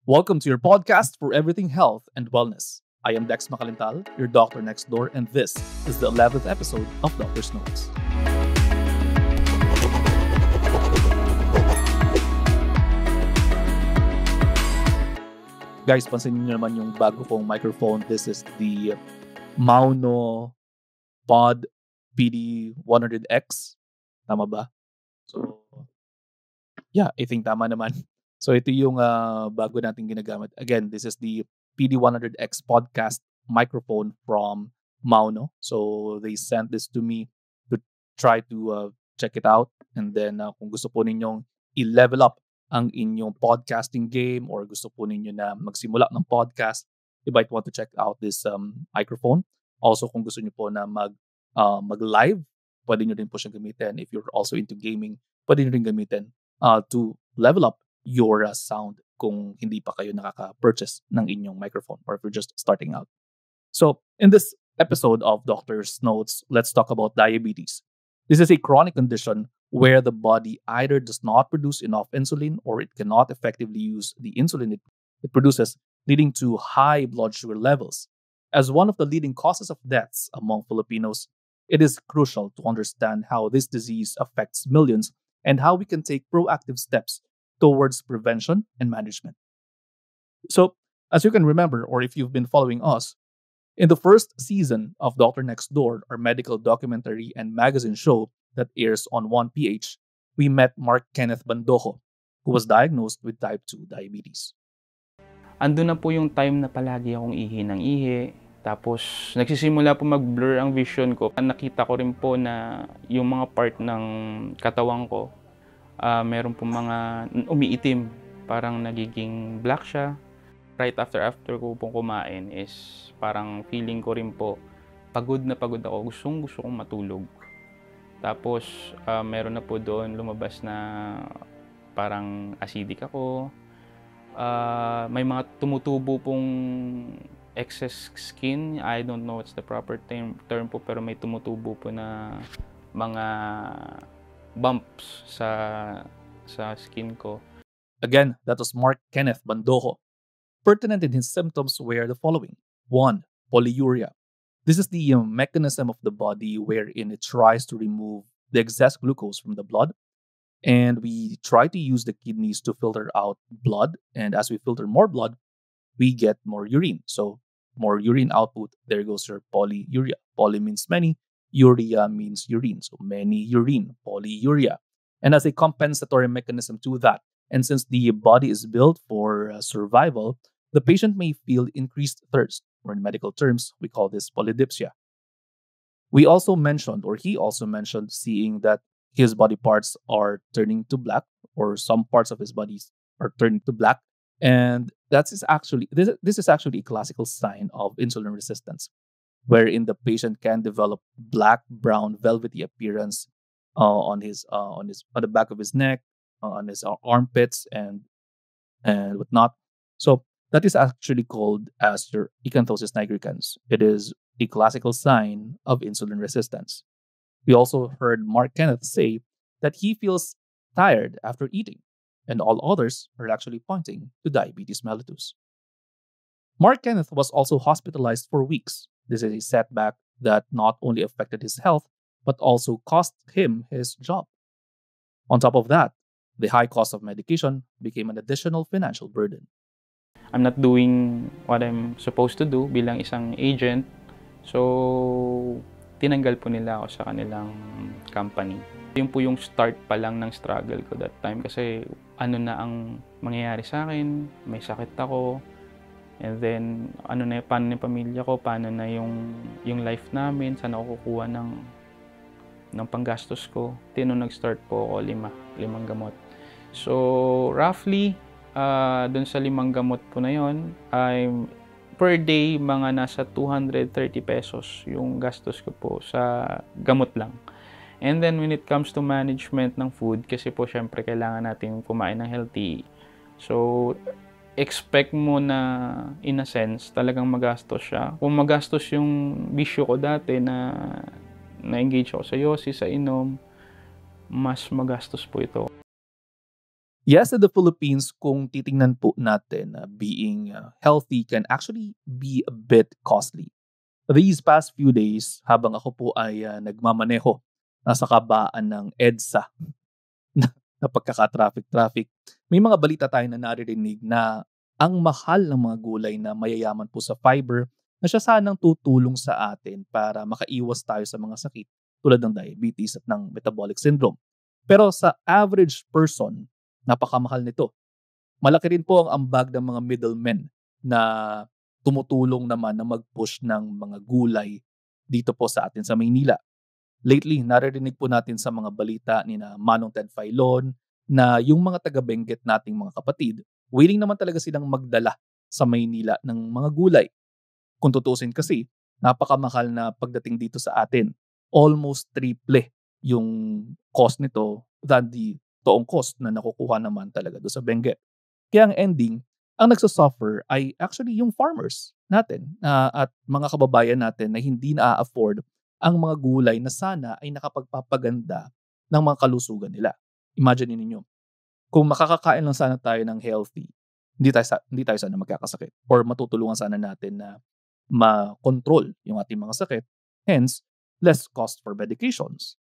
Welcome to your podcast for everything health and wellness. I am Dex Macalintal, your doctor next door, and this is the 11th episode of Doctor's Notes. Guys, pansinin niyo naman yung bago kong microphone. This is the Mauno Pod PD100X. Tama ba? So, yeah, I think tama naman. So, ito yung bago natin ginagamit. Again, this is the PD100X podcast microphone from Mauno. So, they sent this to me to try to check it out. And then, kung gusto po ninyong i-level up ang inyong podcasting game or gusto po ninyo na magsimula ng podcast, you might want to check out this microphone. Also, kung gusto niyo po na mag-live, pwede nyo din po siyang gamitin. If you're also into gaming, pwede nyo rin gamitin to level up your sound kung hindi pa kayo nakaka-purchase ng inyong microphone or if you're just starting out. So, in this episode of Doctor's Notes, let's talk about diabetes. This is a chronic condition where the body either does not produce enough insulin or it cannot effectively use the insulin it produces, leading to high blood sugar levels. As one of the leading causes of deaths among Filipinos, it is crucial to understand how this disease affects millions and how we can take proactive steps towards prevention and management. So, as you can remember, or if you've been following us, in the first season of Doctor Next Door, our medical documentary and magazine show that airs on 1PH, we met Mark Kenneth Bandojo, who was diagnosed with type 2 diabetes. Ando na po yung time na palagi akong ihi ng ihi. Tapos nagsisimula po mag-blur ang vision ko. Nakita ko rin po na yung mga part ng katawan ko, meron po mga umiitim. Parang nagiging black siya. Right after ko pong kumain is parang feeling ko rin po pagod na pagod ako. Gusto kong matulog. Tapos meron na po doon lumabas na parang acidic ako. May mga tumutubo pong excess skin. I don't know what's the proper term po, pero may tumutubo po na mga bumps sa skin ko. Again, that was Mark Kenneth Bandojo. Pertinent in his symptoms were the following. 1. Polyuria. This is the mechanism of the body wherein it tries to remove the excess glucose from the blood. And we try to use the kidneys to filter out blood. And as we filter more blood, we get more urine. So more urine output, there goes your polyuria. Poly means many, urea means urine. So many urine, polyuria. And as a compensatory mechanism to that, and since the body is built for survival, the patient may feel increased thirst, or in medical terms, we call this polydipsia. He also mentioned seeing that his body parts are turning to black, or some parts of his bodies are turning to black. And this is actually a classical sign of insulin resistance, wherein the patient can develop black, brown, velvety appearance on the back of his neck, on his armpits, and whatnot. So that is actually called as your acanthosis nigricans. It is a classical sign of insulin resistance. We also heard Mark Kenneth say that he feels tired after eating, and all others are actually pointing to diabetes mellitus. Mark Kenneth was also hospitalized for weeks. This is a setback that not only affected his health, but also cost him his job. On top of that, the high cost of medication became an additional financial burden. I'm not doing what I'm supposed to do bilang isang agent. So, tinanggal po nila ako sa kanilang company. Yun po yung start pa lang ng struggle ko that time kasi ano na ang mangyayari sa akin, may sakit ako, and then paano na yung pamilya ko, paano na yung life namin, saan ako kukuha ng panggastos ko. Nung nag-start po ako, limang gamot. So, roughly, dun sa 5 gamot po na yun, per day, mga nasa 230 pesos yung gastos ko po sa gamot lang. And then, when it comes to management ng food, kasi po syempre kailangan natin kumain ng healthy. So, expect mo na, in a sense, talagang magastos siya. Kung magastos yung bisyo ko dati na na-engage ako sa yosi, sa inom, mas magastos po ito. Yes, in the Philippines, kung titingnan po natin, being healthy can actually be a bit costly. These past few days, habang ako po ay nagmamaneho, nasa kabaan ng EDSA na, na pagkaka-traffic-traffic, may mga balita tayo na naririnig na ang mahal ng mga gulay na mayayaman po sa fiber na siya sanang tutulong sa atin para makaiwas tayo sa mga sakit tulad ng diabetes at ng metabolic syndrome. Pero sa average person, napakamahal nito. Malaki rin po ang ambag ng mga middlemen na tumutulong naman na mag-push ng mga gulay dito po sa atin sa Maynila. Lately, naririnig po natin sa mga balita ni na Manong Ted Filon na yung mga taga-Benguet nating mga kapatid, willing naman talaga silang magdala sa Maynila ng mga gulay. Kung tutusin kasi, napakamahal na pagdating dito sa atin. Almost triple yung cost nito than the toong cost na nakukuha naman talaga do sa Benguet. Kaya ang ending, ang nagsasuffer ay actually yung farmers natin at mga kababayan natin na hindi na-afford ang mga gulay na sana ay nakapagpapaganda ng mga kalusugan nila. Imagine ninyo, kung makakakain lang sana tayo ng healthy, hindi tayo sana magkakasakit or matutulungan sana natin na ma-control yung ating mga sakit. Hence, less cost for medications.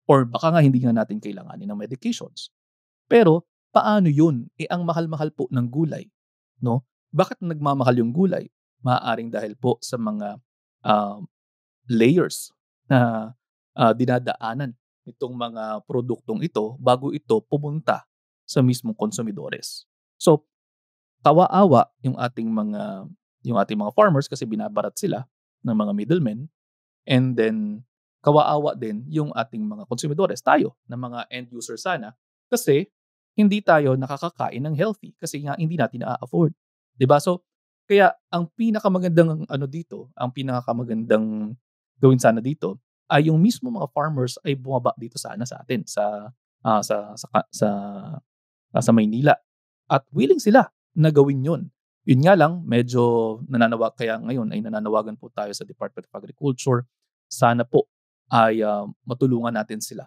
Or baka nga hindi nga natin kailanganin ng medications. Pero paano yun? Ang mahal-mahal po ng gulay, no? Bakit nagmamahal yung gulay? Maaaring dahil po sa mga ah, layers na dinadaanan itong mga produktong ito bago ito pumunta sa mismong konsumidores. So, kawa-awa yung ating mga farmers kasi binabarat sila ng mga middlemen, and then kawa-awa din yung ating mga konsumidores, tayo na mga end user sana, kasi hindi tayo nakakakain ng healthy kasi nga hindi natin na-afford. 'Di ba? So, kaya ang pinakamagandang ang pinakamagandang gawin sana dito ay yung mismo mga farmers ay bumaba dito sana sa atin sa Maynila at willing sila na gawin 'yon. Yun nga lang medyo kaya ngayon ay nananawagan po tayo sa Department of Agriculture, sana po ay matulungan natin sila,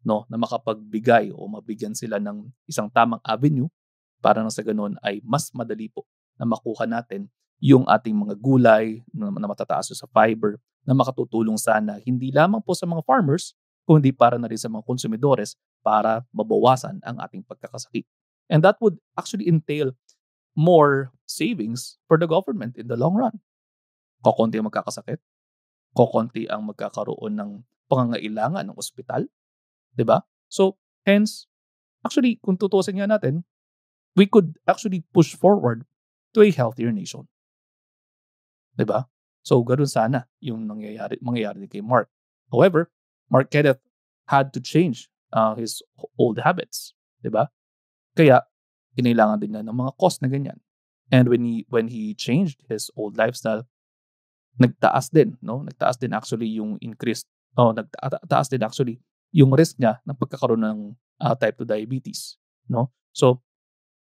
'no, na makapagbigay o mabigyan sila ng isang tamang avenue para nang sa gano'n ay mas madali po na makuha natin yung ating mga gulay na matataas sa fiber na makatutulong sana hindi lamang po sa mga farmers kundi para na rin sa mga konsumidores para mabawasan ang ating pagkakasakit. And that would actually entail more savings for the government in the long run. Kokonti ang magkakasakit, kokonti ang magkakaroon ng pangangailangan ng ospital, 'di ba? So, hence, actually kung tutuusin nga natin, we could actually push forward to a healthier nation, 'di ba? So, gano'n sana yung mangyayari din kay Mark. However, Mark Kenneth had to change his old habits, 'di ba? Kaya kinailangan din niya ng mga cost na ganyan. And when he changed his old lifestyle, nagtaas din, no? Nagtaas din actually yung increase nagtaas din actually yung risk niya ng pagkakaroon ng type 2 diabetes, no? So,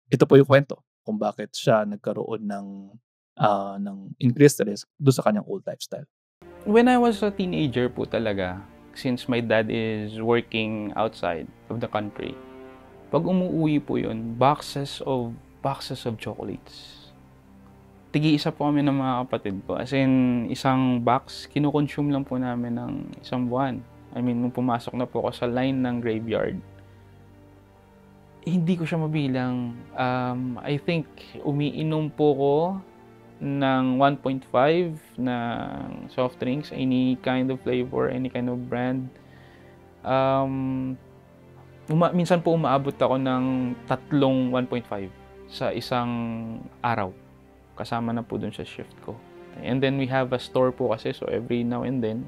ito po yung kwento kung bakit siya nagkaroon ng increased risk doon sa kanyang old lifestyle. When I was a teenager po talaga, since my dad is working outside of the country, pag umuuwi po yun, boxes of chocolates. Tigi-isa po kami ng mga kapatid ko. As in, isang box, kinukonsume lang po namin ng isang buwan. I mean, nung pumasok na po ako sa line ng graveyard, hindi ko siya mabilang. I think, umiinom po ko ng 1.5 na soft drinks, any kind of flavor, any kind of brand. Minsan po umaabot ako ng 3 1.5 sa isang araw. Kasama na po dun sa shift ko. And then we have a store po kasi, so every now and then,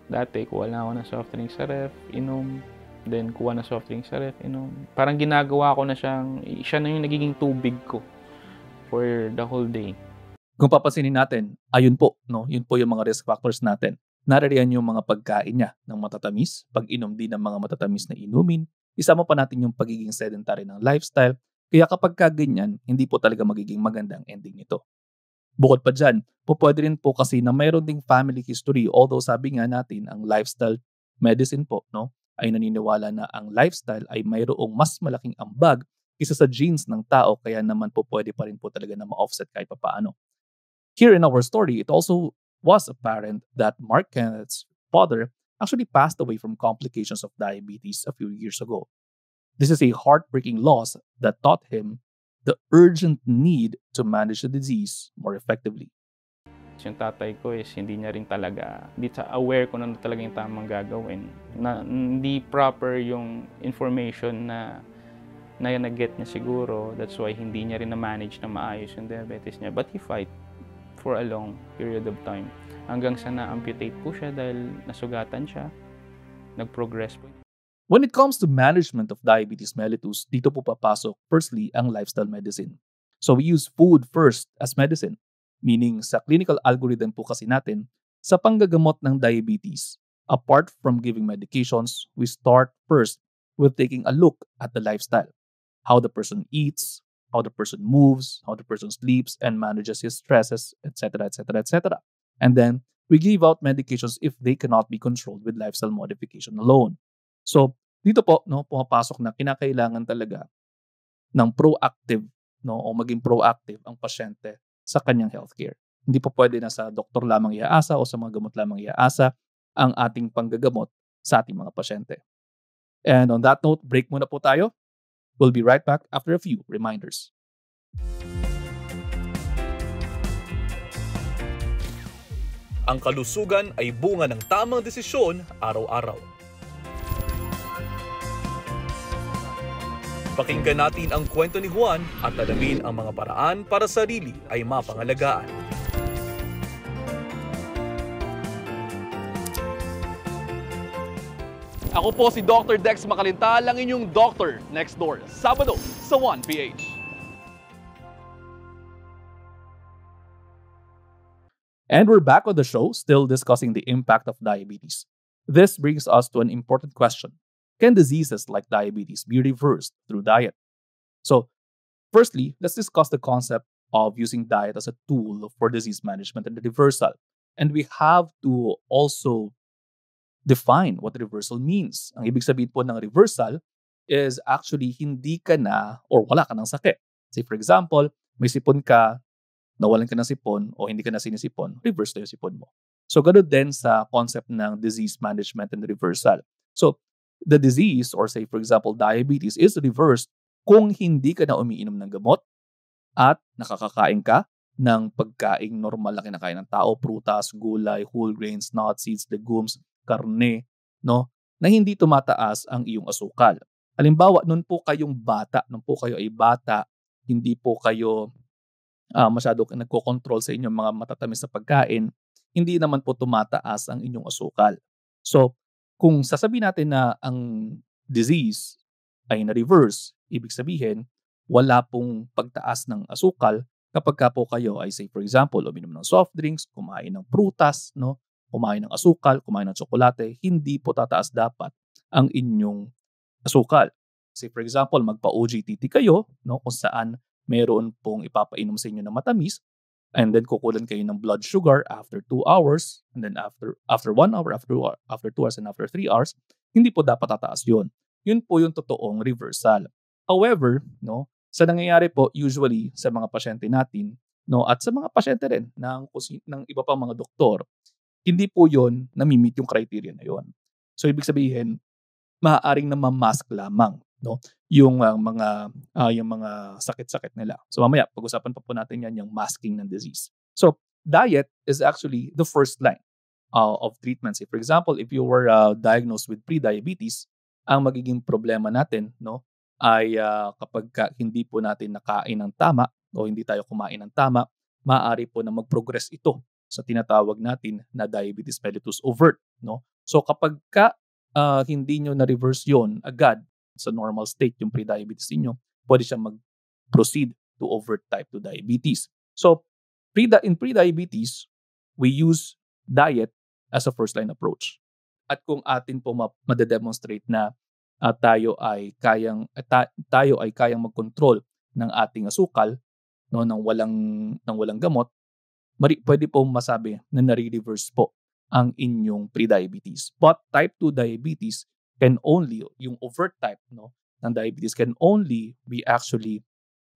dati kuha lang ako ng soft drink sa ref, inom. Then kuha ng soft drink sa ref, inom. Parang ginagawa ko na siya na yung nagiging tubig ko for the whole day. Kung papansinin natin, ayun po, no? Yun po yung mga risk factors natin. Naririyan yung mga pagkain niya ng matatamis, pag-inom din ng mga matatamis na inumin, isama pa natin yung pagiging sedentary ng lifestyle, kaya kapag ganyan, hindi po talaga magiging magandang ending nito. Bukod pa dyan, pwede rin po kasi na mayroon ding family history, although sabi nga natin, ang lifestyle medicine po, no, ay naniniwala na ang lifestyle ay mayroong mas malaking ambag kaysa sa genes ng tao, kaya naman po pwede pa rin po talaga na ma-offset kahit papaano. Here in our story, it also was apparent that Mark Kenneth's father actually passed away from complications of diabetes a few years ago. This is a heartbreaking loss that taught him the urgent need to manage the disease more effectively. Yung tatay ko is hindi niya rin talaga, hindi siya aware kung ano talaga yung tamang gagawin. Hindi proper yung information na nag-get niya siguro. That's why hindi niya rin na-manage na maayos yung diabetes niya. But he fight for a long period of time. Hanggang sa na-amputate po siya dahil nasugatan siya. Nag-progress po. When it comes to management of diabetes mellitus, dito po papasok firstly ang lifestyle medicine. So we use food first as medicine. Meaning sa clinical algorithm po kasi natin, sa panggagamot ng diabetes, apart from giving medications, we start first with taking a look at the lifestyle. How the person eats, how the person moves, how the person sleeps and manages his stresses, etc., etc., etc. And then we give out medications if they cannot be controlled with lifestyle modification alone. So dito po pumapasok na kinakailangan talaga ng proactive o maging proactive ang pasyente sa kanyang healthcare. Hindi po pwede na sa doktor lamang iaasa o sa mga gamot lamang iaasa ang ating panggagamot sa ating mga pasyente. And on that note, break muna po tayo. We'll be right back after a few reminders. Ang kalusugan ay bunga ng tamang desisyon araw-araw. Pakinggan natin ang kwento ni Juan at alamin ang mga paraan para sarili ay mapangalagaan. Ako po si Dr. Dex Makalintal, ang inyong doctor next door, Sabado sa 1PH. And we're back on the show, still discussing the impact of diabetes. This brings us to an important question. Can diseases like diabetes be reversed through diet? So, firstly, let's discuss the concept of using diet as a tool for disease management and reversal. And we have to also define what reversal means. Ang ibig sabihin po ng reversal is actually hindi ka na or wala ka ng sakit. Say for example, may sipon ka, nawalan ka ng sipon o hindi ka na sinisipon, reverse na yung sipon mo. So, ganun din sa concept ng disease management and reversal. So, the disease or say for example diabetes is reversed kung hindi ka na umiinom ng gamot at nakakakain ka ng pagkaing normal na kinakain ng tao, prutas, gulay, whole grains, nuts, seeds, legumes, karne, no, na hindi tumataas ang iyong asukal. Halimbawa, nung po kayo ay bata, hindi po kayo masyado nagko-control sa inyong mga matatamis na pagkain, hindi naman po tumataas ang inyong asukal. So, kung sasabihin natin na ang disease ay na-reverse, ibig sabihin, wala pong pagtaas ng asukal kapag ka po kayo ay say for example, uminom ng soft drinks, kumain ng prutas, no? Kumain ng asukal, kumain ng tsokolate, hindi po tataas dapat ang inyong asukal. Say for example, magpa-OGTT kayo, no? Kung saan meron pong ipapainom sa inyo na matamis, and then kukulan kayo ng blood sugar after 2 hours, and then after 1 hour, after 2 hours, and after 3 hours, hindi po dapat tataas yun. Yun po yung totoong reversal. However, no, sa nangyayari po usually sa mga pasyente natin, no, at sa mga pasyente rin ng iba pang mga doktor, hindi po yun nami-meet yung criteria na yun. So ibig sabihin, maaaring na ma-mask lamang, no, yung mga sakit-sakit nila. So mamaya pag-usapan pa po natin yan, yung masking ng disease. So diet is actually the first line of treatment. Say for example, if you were diagnosed with pre-diabetes, ang magiging problema natin, no, ay kapag hindi po natin nakain ng tama o hindi tayo kumain ng tama, maaari po na mag-progress ito sa tinatawag natin na diabetes mellitus overt, no. So kapag hindi nyo na-reverse yon agad sa normal state yung pre-diabetes niyo, pwede siyang mag-proceed to overt type 2 diabetes. So, in pre-diabetes, we use diet as a first-line approach. At kung atin po madedemonstrate na tayo ay kayang mag-control ng ating asukal, no, nang walang gamot, pwede po masabi na nare-reverse po ang inyong pre-diabetes. But type 2 diabetes can only, yung overt type, no, ng diabetes can only be actually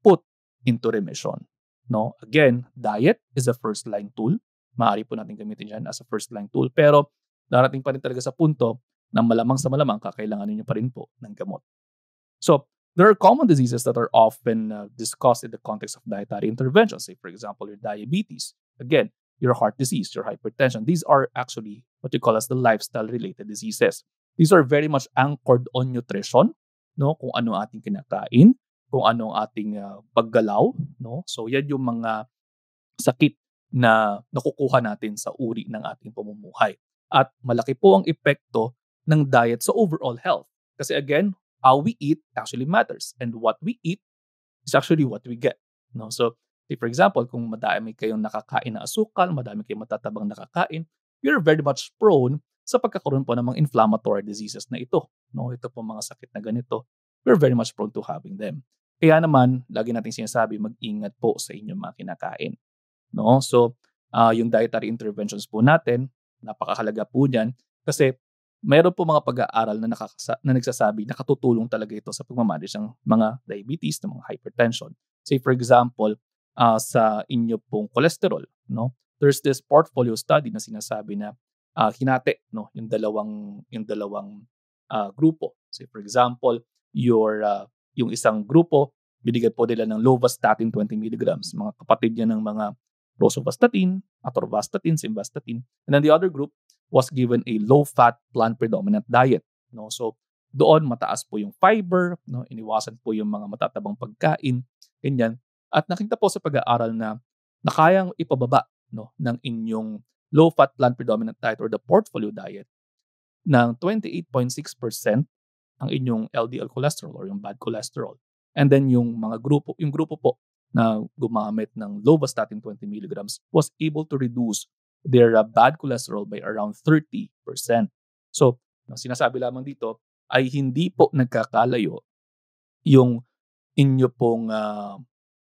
put into remission. No? Again, diet is a first-line tool. Maaari po natin gamitin yan as a first-line tool. Pero darating pa rin talaga sa punto na malamang sa malamang kakailanganin nyo pa rin po ng gamot. So, there are common diseases that are often discussed in the context of dietary interventions. Say, for example, your diabetes. Again, your heart disease, your hypertension. These are actually what you call as the lifestyle-related diseases. These are very much anchored on nutrition, no? Kung ano ating kinakain, kung ano ang ating paggalaw, no? So, yan yung mga sakit na nakukuha natin sa uri ng ating pamumuhay. At malaki po ang epekto ng diet sa overall health. Kasi again, how we eat actually matters. And what we eat is actually what we get. No? So, say for example, kung madami kayong nakakain na asukal, madami kayong matatabang nakakain, you're very much prone sa pagkakaroon po ng mga inflammatory diseases na ito. No? Ito po mga sakit na ganito, we're very much prone to having them. Kaya naman, lagi natin sinasabi, mag-ingat po sa inyong mga kinakain. No? So, yung dietary interventions po natin, napakahalaga po niyan kasi mayroon po mga pag-aaral na nagsasabi na katutulong talaga ito sa pagmamanage ng mga diabetes, ng mga hypertension. Say for example, sa inyo pong cholesterol, no? There's this portfolio study na sinasabi na hinati, no, yung dalawang grupo. Say for example, yung isang grupo, binigyan po nila ng lovastatin 20 milligrams. Mga kapatid yan ng mga rosuvastatin, atorvastatin, simvastatin. And then the other group was given a low-fat, plant-predominant diet. No? So, doon mataas po yung fiber, no? Iniwasan po yung mga matatabang pagkain, ganyan. At nakita po sa pag-aaral na kayang ipababa, no, ng inyong low-fat, plant-predominant diet or the portfolio diet ng 28.6% ang inyong LDL cholesterol or yung bad cholesterol. And then yung grupo po na gumamit ng lovastatin 20 milligrams was able to reduce their bad cholesterol by around 30%. So, sinasabi lamang dito ay hindi po nagkakalayo yung inyo pong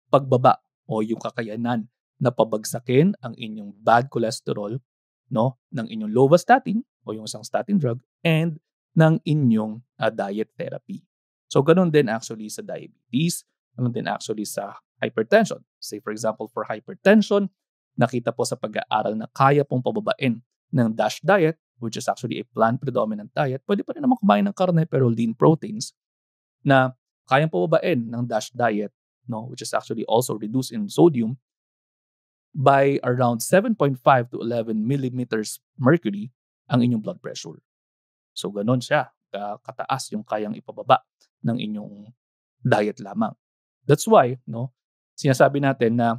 pagbaba o yung kakayanan na pabagsakin ang inyong bad cholesterol, no, ng inyong lovastatin o yung isang statin drug and ng inyong diet therapy. So, ganun din actually sa diabetes, ganun din actually sa hypertension. Say for example, for hypertension, nakita po sa pag-aaral na kaya pong pababain ng DASH diet, which is actually a plant-predominant diet. Pwede pa rin naman kumain ng karne pero lean proteins na kayang pababain ng DASH diet, no, which is actually also reduced in sodium by around 7.5 to 11 millimeters mercury ang inyong blood pressure. So, ganun siya. Kataas yung kayang ipababa ng inyong diet lamang. That's why, no, sinasabi natin na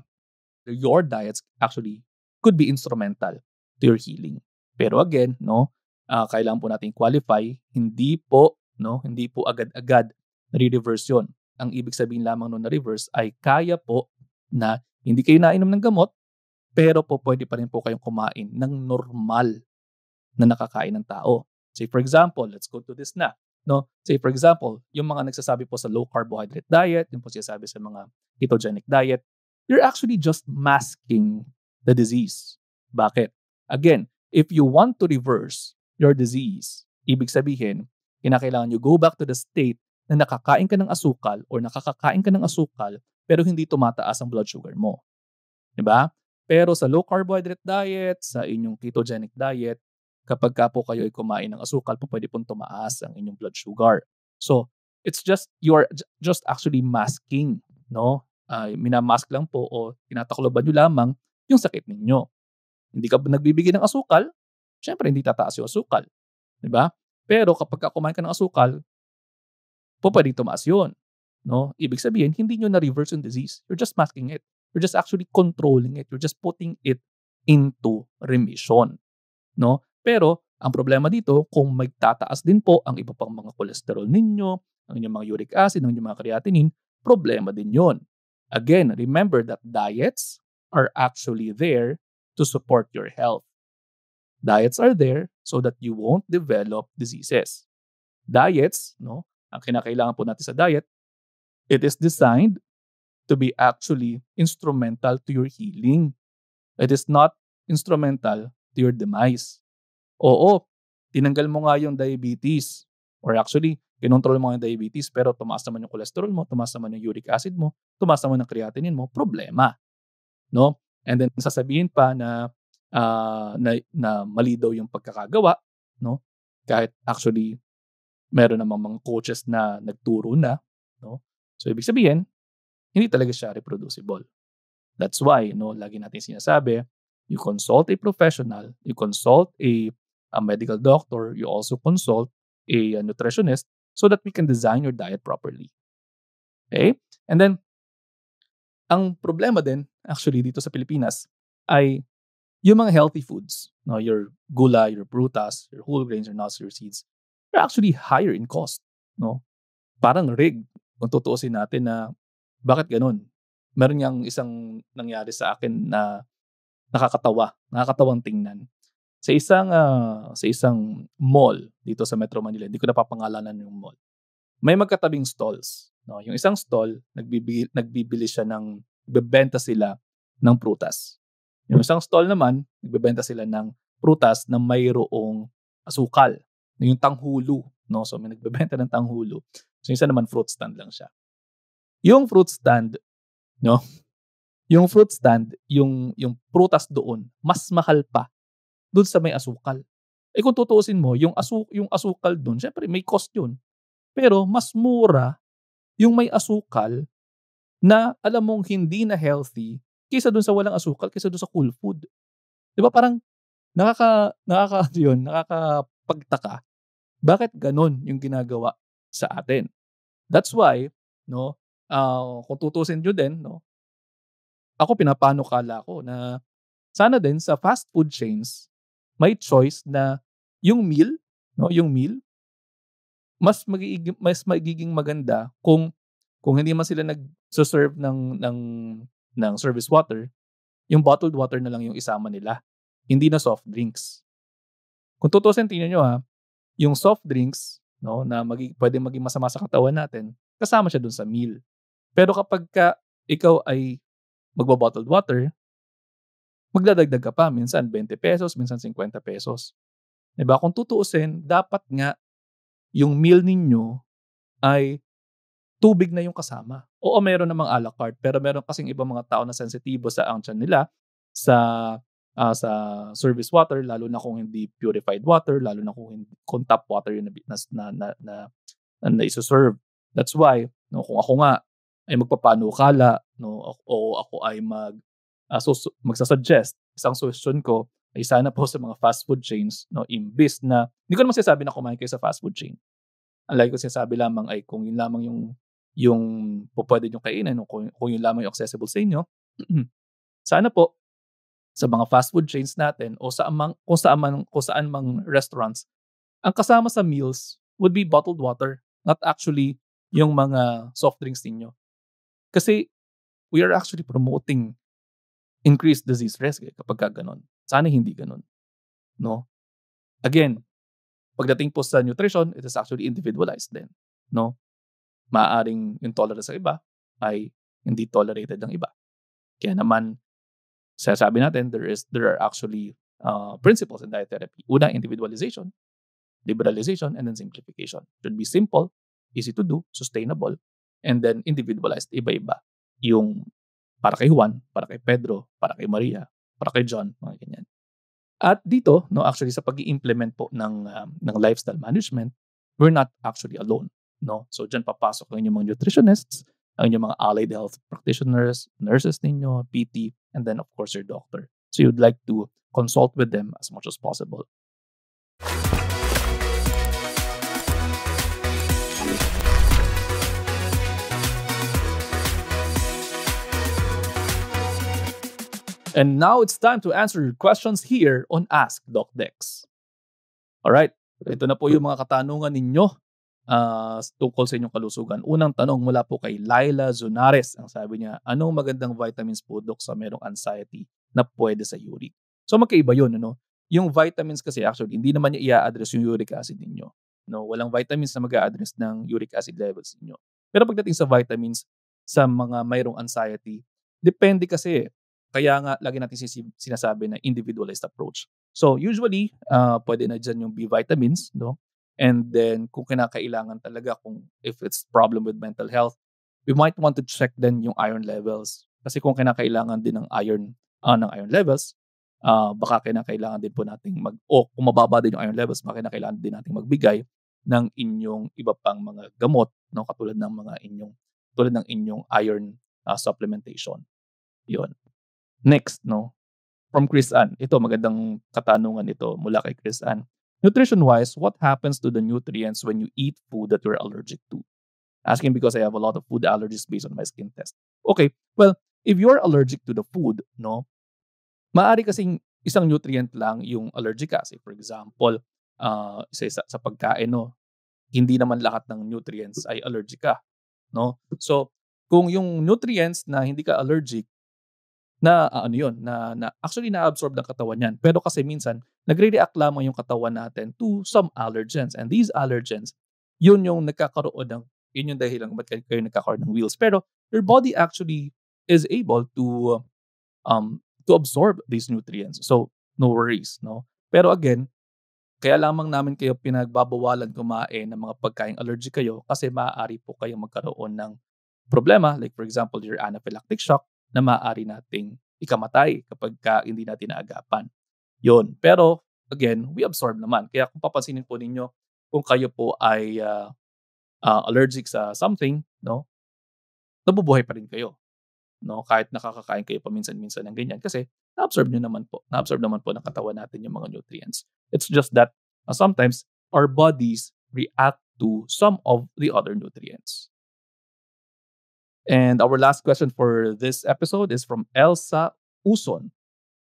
your diets actually could be instrumental to your healing. Pero again, no, kailangan po natin qualify, hindi po agad-agad na-reverse yun. Ang ibig sabihin lamang na reverse ay kaya po na hindi kayo nainom ng gamot, pero po pwede pa rin po kayong kumain ng normal na nakakain ng tao. Say for example, let's go to this na. No? Say for example, yung mga nagsasabi po sa low carbohydrate diet, yung po sinasabi sa mga ketogenic diet, you're actually just masking the disease. Bakit? Again, if you want to reverse your disease, ibig sabihin, kinakailangan you go back to the state na nakakain ka ng asukal or nakakakain ka ng asukal pero hindi tumataas ang blood sugar mo. Diba? Pero sa low carbohydrate diet, sa inyong ketogenic diet, kapag ka po kayo ay kumain ng asukal, po pwede pong tumaas ang inyong blood sugar. So, it's just, you're just actually masking, no? Minamask lang po o tinatakloban nyo lamang yung sakit ninyo. Hindi ka nagbibigay ng asukal, syempre hindi tataas yung asukal. Diba? Pero kapag ka kumain ka ng asukal, po pwede tumaas yun. No? Ibig sabihin, hindi nyo na-reverse yung disease. You're just masking it. You're just actually controlling it. You're just putting it into remission. No? Pero, ang problema dito, kung magtataas din po ang iba pang mga cholesterol ninyo, ang inyong mga uric acid, ang inyong mga creatinine, problema din yon. Again, remember that diets are actually there to support your health. Diets are there so that you won't develop diseases. Diets, no? Ang kinakailangan po natin sa diet, it is designed to be actually instrumental to your healing. It is not instrumental to your demise. Oo, tinanggal mo nga yung diabetes or actually, kinontrol mo yung diabetes, pero tumaas naman yung cholesterol mo, tumaas naman yung uric acid mo, tumaas naman yung creatinine mo, problema, no? And then sasabihin pa na mali daw yung pagkakagawa, no? Kahit actually meron namang mga coaches na nagturo na, no? So ibig sabihin, hindi talaga siya reproducible. That's why, no, lagi natin sinasabi, you consult a professional, you consult a medical doctor, you also consult a nutritionist so that we can design your diet properly. Okay? And then, ang problema din, actually, dito sa Pilipinas, ay yung mga healthy foods, no, your gulay, your prutas, your whole grains, your nuts, your seeds, are actually higher in cost. No? Parang rig, kung tutuusin natin na bakit ganun? Meron niyang isang nangyari sa akin na nakakatawang tingnan. Sa isang mall dito sa Metro Manila, hindi ko napapangalanan yung mall. May magkatabing stalls, no? Yung isang stall, nagbibili siya nagbebenta sila ng prutas. Yung isang stall naman, nagbebenta sila ng prutas na mayroong asukal, yung tanghulo, no? So may nagbebenta ng tanghulo. So yung isa naman fruit stand lang siya. Yung fruit stand, no? Yung fruit stand, yung prutas doon, mas mahal pa doon sa may asukal. Eh kung tutuusin mo, yung asukal doon, syempre may cost yun. Pero mas mura yung may asukal na alam mong hindi na healthy kaysa doon sa walang asukal, kaysa doon sa cool food. 'Di ba parang nakakapagtaka. Bakit ganon yung ginagawa sa atin? That's why, no, kung tutuusin nyo din, no, ako pinapanukala ko na sana din sa fast food chains may choice na yung meal, no, yung meal mas magiging maganda kung hindi man sila nagso-serve ng service water, yung bottled water na lang yung isama nila, hindi na soft drinks. Kung tutuusin, tingnan nyo yung soft drinks, no, na pwedeng maging masama sa katawan natin, kasama siya dun sa meal. Pero kapag ikaw ay magbo-bottled water, magdadagdag ka pa, minsan 20 pesos, minsan 50 pesos. Diba? Kung tutuusin, dapat nga yung meal ninyo ay tubig na yung kasama. Oo, meron namang a la carte, pero meron kasing ibang mga tao na sensitibo sa ang tiyan nila sa service water, lalo na kung hindi purified water, lalo na kung tap water yung na iso-serve. That's why, no, kung ako nga ay magpapanukala, no, o ako ay magsasuggest, isang suggestion ko ay sana po sa mga fast food chains, no, imbis na, hindi ko naman sinasabi na kumain kayo sa fast food chain. Ang lagi ko sinasabi lamang ay kung yun lamang yung pwede nyo kainin, no, kung yun lamang yung accessible sa inyo, sana po sa mga fast food chains natin o kung saan mang restaurants, ang kasama sa meals would be bottled water, not actually yung mga soft drinks ninyo. Kasi we are actually promoting increased disease risk kapag ganon. Sana hindi ganon. No? Again, pagdating po sa nutrition, it is actually individualized din. No? Maaaring yung tolerance sa iba ay hindi tolerated ng iba. Kaya naman, sasabi natin, there are actually principles in diet therapy. Una, individualization, liberalization, and then simplification. It should be simple, easy to do, sustainable, and then individualized. Iba-iba. Yung para kay Juan, para kay Pedro, para kay Maria, para kay John, mga ganyan. At dito, no, actually sa pag-i-implement po ng lifestyle management, we're not actually alone, no? So diyan papasok ang inyong mga nutritionists, ang inyong mga allied health practitioners, nurses ninyo, PT, and then of course your doctor. So you'd like to consult with them as much as possible. And now it's time to answer your questions here on Ask Doc Dex. Alright, ito na po yung mga katanungan ninyo tungkol sa inyong kalusugan. Unang tanong mula po kay Laila Zunares. Ang sabi niya, anong magandang vitamins po, Doc, sa merong anxiety na pwede sa uric? So magkaiba yun, ano? Yung vitamins kasi actually, hindi naman niya i-address yung uric acid ninyo. No? Walang vitamins na mag-a-address ng uric acid levels ninyo. Pero pagdating sa vitamins, sa mga mayroong anxiety, depende kasi. Kaya nga, lagi natin sinasabi na individualized approach. So, usually, pwede na dyan yung B vitamins, no? And then kung kinakailangan talaga, kung if it's problem with mental health, we might want to check then yung iron levels. Kasi kung kinakailangan din ng iron levels, baka kinakailangan din po nating kung mababa din yung iron levels, baka kinakailangan din nating magbigay ng inyong iba pang mga gamot, no, katulad ng inyong iron supplementation. Yun. Next, no, from Chris Ann. Ito, magandang katanungan ito mula kay Chris Ann. Nutrition-wise, what happens to the nutrients when you eat food that you're allergic to? Asking because I have a lot of food allergies based on my skin test. Okay, well, if you're allergic to the food, no, maaari kasing isang nutrient lang yung allergic ka. Say, for example, sa pagkain, no, hindi naman lahat ng nutrients ay allergic ka, no? So, kung yung nutrients na hindi ka allergic, na actually na-absorb ng katawan yan. Pero kasi minsan, nagre-react lamang yung katawan natin to some allergens. And these allergens, yun yung dahilan kung ba't kayo nagkakaroon ng wheals. Pero your body actually is able to absorb these nutrients. So, no worries, no? Pero again, kaya lamang namin kayo pinagbabawalan kumain ng mga pagkaing allergic kayo kasi maaari po kayong magkaroon ng problema. Like for example, your anaphylactic shock, na maaari nating ikamatay kapag hindi natin naagapan. Yun. Pero, again, we absorb naman. Kaya kung papansinin po ninyo, kung kayo po ay allergic sa something, no, nabubuhay pa rin kayo. No? Kahit nakakakain kayo paminsan-minsan ng ganyan. Kasi, na-absorb naman po ng katawan natin yung mga nutrients. It's just that, sometimes, our bodies react to some of the other nutrients. And our last question for this episode is from Elsa Uson.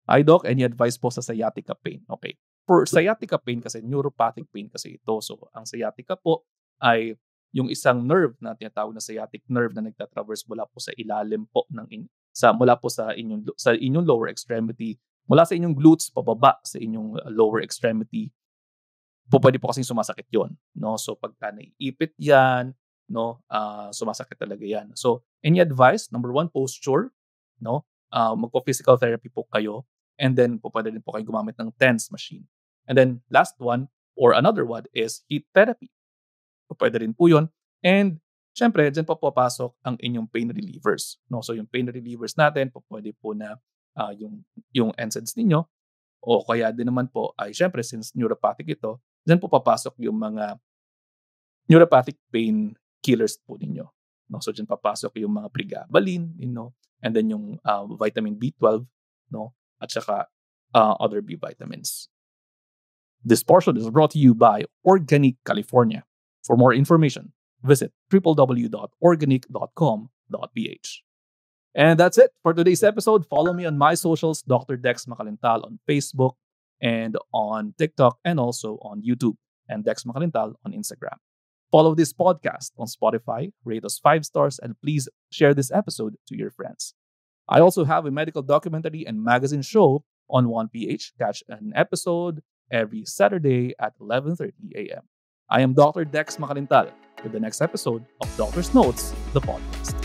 Hi, Doc. Any advice po sa sciatica pain? Okay. For sciatica pain kasi, neuropathic pain kasi ito. So, ang sciatica po ay yung isang nerve na tinatawag na sciatic nerve na nagtatraverse mula po sa ilalim po mula po sa inyong lower extremity, mula sa inyong glutes pababa sa inyong lower extremity. Pwede po kasing sumasakit 'yon, no? So, pagka naiipit 'yan, no, sumasakit talaga yan. So, any advice? Number 1, posture, no? Magpo-physical therapy po kayo, and then pwede din po kayo gumamit ng TENS machine. And then last one, or another one, is heat therapy. Pwede rin po yun. And syempre, dyan po papasok ang inyong pain relievers, no? So, yung pain relievers natin, pwede po na yung NSAIDs ninyo, o kaya din naman po ay syempre, since neuropathic ito, dyan po papasok yung mga neuropathic pain killers po ninyo. No? So, dyan papasok yung mga pregabalin, and then yung vitamin B12, no? At saka other B vitamins. This portion is brought to you by Organic California. For more information, visit www.organic.com.ph. And that's it for today's episode. Follow me on my socials, Dr. Dex Macalintal on Facebook and on TikTok and also on YouTube, and Dex Macalintal on Instagram. Follow this podcast on Spotify, rate us 5 stars, and please share this episode to your friends. I also have a medical documentary and magazine show on 1PH. Catch an episode every Saturday at 11:30 a.m. I am Dr. Dex Macalintal with the next episode of Doctor's Notes, the podcast.